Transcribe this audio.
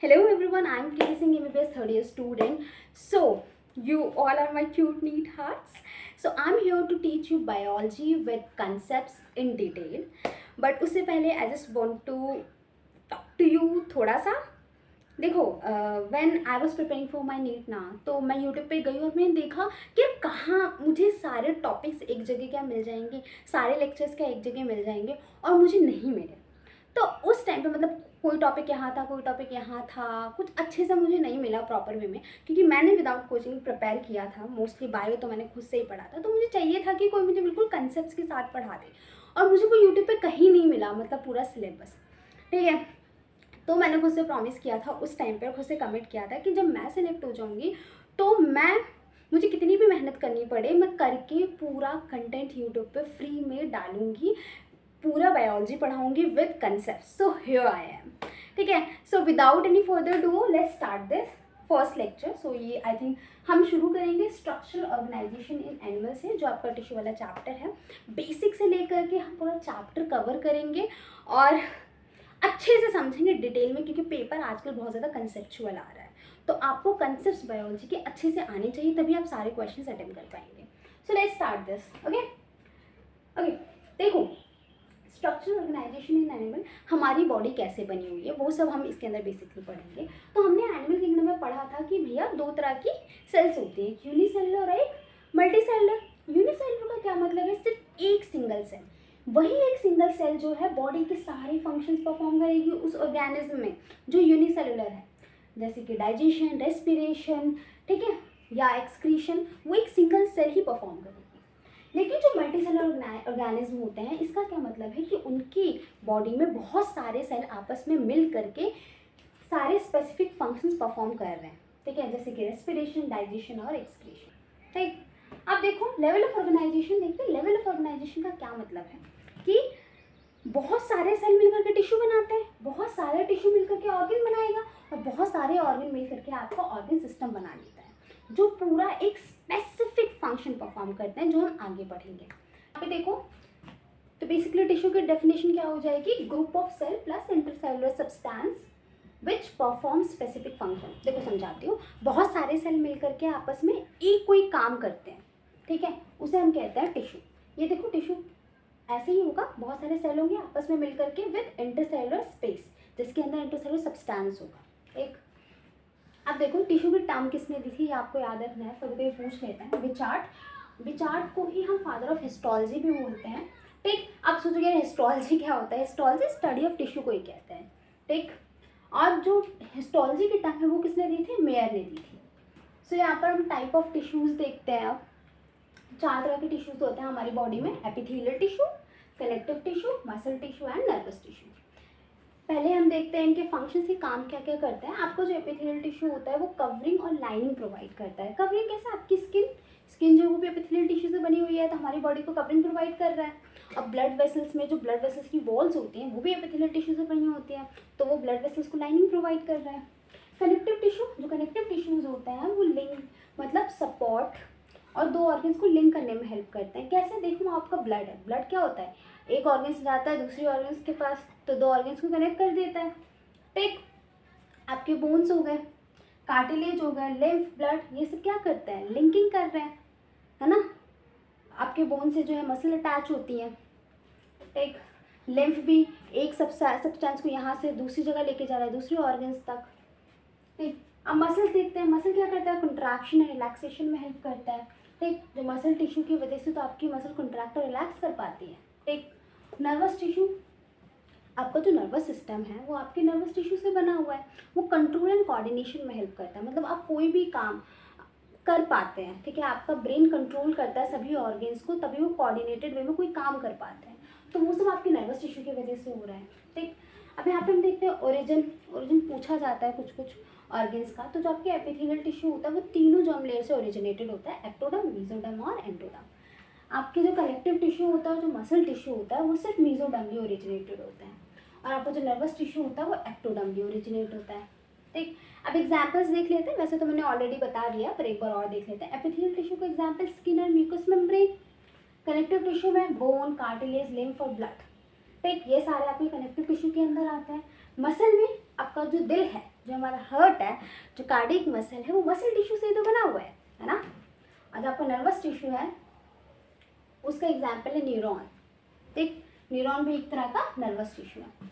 Hello everyone, I'm Kriti Singh, MBBS third year student. So, you all are my cute neat hearts. So, I'm here to teach you biology with concepts in detail. But उससे पहले I just want to talk to you थोड़ा सा. देखो, when I was preparing for my NEET ना, तो मैं YouTube पे गई और मैंने देखा कि कहाँ मुझे सारे टॉपिक्स एक जगह क्या मिल जाएंगे, सारे लेक्चर्स क्या एक जगह मिल जाएंगे, और मुझे नहीं मिले. तो उस टाइम पे मतलब कोई टॉपिक यहाँ था, कोई टॉपिक यहाँ था, कुछ अच्छे से मुझे नहीं मिला प्रॉपर वे में, क्योंकि मैंने विदाउट कोचिंग प्रिपेयर किया था. मोस्टली बायो तो मैंने खुद से ही पढ़ा था, तो मुझे चाहिए था कि कोई मुझे बिल्कुल कंसेप्ट के साथ पढ़ा दे, और मुझे वो यूट्यूब पे कहीं नहीं मिला, मतलब पूरा सिलेबस. ठीक है, तो मैंने खुद से प्रॉमिस किया था उस टाइम पर, खुद से कमिट किया था कि जब मैं सेलेक्ट हो जाऊँगी तो मुझे कितनी भी मेहनत करनी पड़े, मैं करके पूरा कंटेंट यूट्यूब पे फ्री में डालूँगी, पूरा बायोलॉजी पढ़ाऊंगी with concept. So here I am. ठीक है, so without any further do let's start this first lecture. So ये आई थिंक हम शुरू करेंगे स्ट्रक्चरल ऑर्गेनाइजेशन इन एनिमल से, जो आपका टिश्यू वाला चैप्टर है. बेसिक से लेकर के हम पूरा चैप्टर कवर करेंगे और अच्छे से समझेंगे डिटेल में, क्योंकि पेपर आजकल बहुत ज़्यादा कंसेप्चुअल आ रहा है. तो आपको कंसेप्ट बायोलॉजी के अच्छे से आने चाहिए, तभी आप सारे क्वेश्चन अटेम्प्ट कर पाएंगे. So let's start this. Okay okay, देखो स्ट्रक्चरल ऑर्गेनाइजेशन इन एनिमल, हमारी बॉडी कैसे बनी हुई है वो सब हम इसके अंदर बेसिकली पढ़ेंगे. तो हमने एनिमल किंगडम में पढ़ा था कि भैया दो तरह की सेल्स होती है, एक यूनिसेलुलर और एक मल्टीसेलुलर. यूनिसेलुलर का क्या मतलब है, सिर्फ एक सिंगल सेल. वही एक सिंगल सेल जो है बॉडी के सारे फंक्शंस परफॉर्म करेगी उस ऑर्गेनिज्म में जो यूनिसेलुलर है, जैसे कि डाइजेशन, रेस्पिरेशन, ठीक है, या एक्सक्रीशन, वो एक सिंगल सेल ही परफॉर्म करेगी. लेकिन जो मल्टीसेलुलर ऑर्गेनिज्म होते हैं, इसका क्या मतलब है कि उनकी बॉडी में बहुत सारे सेल आपस में मिल करके सारे स्पेसिफिक फंक्शंस परफॉर्म कर रहे हैं. ठीक है, जैसे कि रेस्पिरेशन, डाइजेशन और एक्सक्रीशन. ठीक, अब देखो लेवल ऑफ ऑर्गेनाइजेशन. देखते हैं लेवल ऑफ ऑर्गेनाइजेशन का क्या मतलब है कि बहुत सारे सेल मिलकर के टिश्यू बनाते हैं, बहुत सारे टिश्यू मिलकर के ऑर्गन बनाएगा, और बहुत सारे ऑर्गन मिलकर के आपका ऑर्गन सिस्टम बना लेता है, जो पूरा एक स्पेसिफिक फंक्शन परफॉर्म करते हैं, जो हम आगे पढ़ेंगे. यहाँ पे देखो, तो बेसिकली टिश्यू की डेफिनेशन क्या हो जाएगी, group of cell plus intercellular substance which perform specific function. देखो समझाती हूँ, बहुत सारे सेल मिलकर के आपस में एक कोई काम करते हैं, ठीक है, उसे हम कहते हैं टिश्यू. ये देखो टिश्यू ऐसे ही होगा, बहुत सारे सेल होंगे आपस में मिलकर के विद इंटरसेलुलर स्पेस, जिसके अंदर इंटरसेलुलर सब्सटेंस होगा. एक अब देखो टिश्यू की टर्म किसने दी थी, ये आपको याद रखना है, कभी कभी पूछ लेते हैं. विचार्ड. विचार्ड को ही हम फादर ऑफ हिस्टोलॉजी भी बोलते हैं. ठीक, अब सोचोगे हिस्टोलॉजी क्या होता है. हिस्टोलॉजी स्टडी ऑफ टिश्यू को ही कहते हैं. ठीक, और जो हिस्टोलॉजी की टर्म है वो किसने दी थी, मेयर ने दी थी. सो यहाँ पर हम टाइप ऑफ टिश्यूज देखते हैं. अब 4 तरह के टिश्यूज होते हैं हमारी बॉडी में, epithelial tissue, connective tissue, muscle tissue and nervous tissue. पहले हम देखते हैं इनके फंक्शन से काम क्या क्या करते हैं. आपको जो एपिथेलियल टिश्यू होता है वो कवरिंग और लाइनिंग प्रोवाइड करता है. कवरिंग कैसे, आपकी स्किन जो वो भी एपिथेलियल टिश्यू से बनी हुई है, तो हमारी बॉडी को कवरिंग प्रोवाइड कर रहा है. अब ब्लड वेसल्स में जो ब्लड वेसल्स की वॉल्स होती हैं वो भी एपिथेलियल टिश्यू से बनी होती हैं, तो वो ब्लड वेसल्स को लाइनिंग प्रोवाइड कर रहा है. कनेक्टिव टिश्यू, जो कनेक्टिव टिश्यूज होते हैं वो लिंक मतलब सपोर्ट और दो ऑर्गन्स को लिंक करने में हेल्प करते हैं. कैसे, देखो आपका ब्लड है, ब्लड क्या होता है, एक ऑर्गन से जाता है दूसरी ऑर्गन्स के पास, तो दो ऑर्गन्स को कनेक्ट कर देता है. ठीक, आपके बोन्स हो गए, कार्टिलेज हो गए, लिम्फ, ब्लड, ये सब क्या करते हैं, लिंकिंग कर रहे हैं, है ना. आपके बोन से जो है मसल अटैच होती हैं. ठीक, लिम्फ भी एक सब्सटेंस को यहाँ से दूसरी जगह लेके जा रहा है, दूसरी ऑर्गन्स तक. ठीक, अब मसल्स देखते हैं. मसल क्या करता है, कंट्रैक्शन और रिलैक्सेशन में हेल्प करता है. ठीक, जो मसल टिश्यू की वजह से तो आपकी मसल कंट्रैक्ट और रिलैक्स कर पाती है. ठीक, नर्वस टिश्यू, आपका जो नर्वस सिस्टम है वो आपके नर्वस टिश्यू से बना हुआ है, वो कंट्रोल एंड कोऑर्डिनेशन में हेल्प करता है. मतलब आप कोई भी काम कर पाते हैं. ठीक है, आपका ब्रेन कंट्रोल करता है सभी ऑर्गन्स को, तभी वो कोऑर्डिनेटेड वे में कोई काम कर पाते हैं. तो वो सब आपके नर्वस टिश्यू की वजह से हो रहा है. ठीक, अब यहाँ पे हम देखते हैं ओरिजिन. ओरिजिन पूछा जाता है कुछ कुछ ऑर्गन्स का. तो जो आपके एपिथेलियल टिश्यू होता है वो तीनों जर्म लेयर से ओरिजिनेटेड होता है, एक्टोडर्म, मेसोडर्म और एंडोडर्म. आपके जो कलेक्टिव टिश्यू होता है, जो मसल टिश्यू होता है, वो सिर्फ मेसोडर्मली ओरिजिनेटेड होता है, और आपका जो नर्वस टिश्यू होता है वो एक्टोडर्मली ओरिजिनेट होता है. ठीक, अब एग्जांपल्स देख लेते हैं. वैसे तो मैंने ऑलरेडी बता दिया, पर एक बार और देख लेते हैं. एपिथेलियल टिश्यू का एग्जांपल स्किन और म्यूकस मेम्ब्रेन. कनेक्टिव टिश्यू में बोन, कार्टिलेज, लिम्फ और ब्लड. ठीक, ये सारे आपके कनेक्टिव टिश्यू के अंदर आते हैं. मसल में आपका जो दिल है, जो हमारा हार्ट है, जो कार्डियक मसल है, वो मसल टिश्यू से ही तो बना हुआ है ना। और जो आपका नर्वस टिश्यू है उसका एग्जाम्पल है न्यूरॉन। ठीक, न्यूरॉन भी एक तरह का नर्वस टिश्यू है।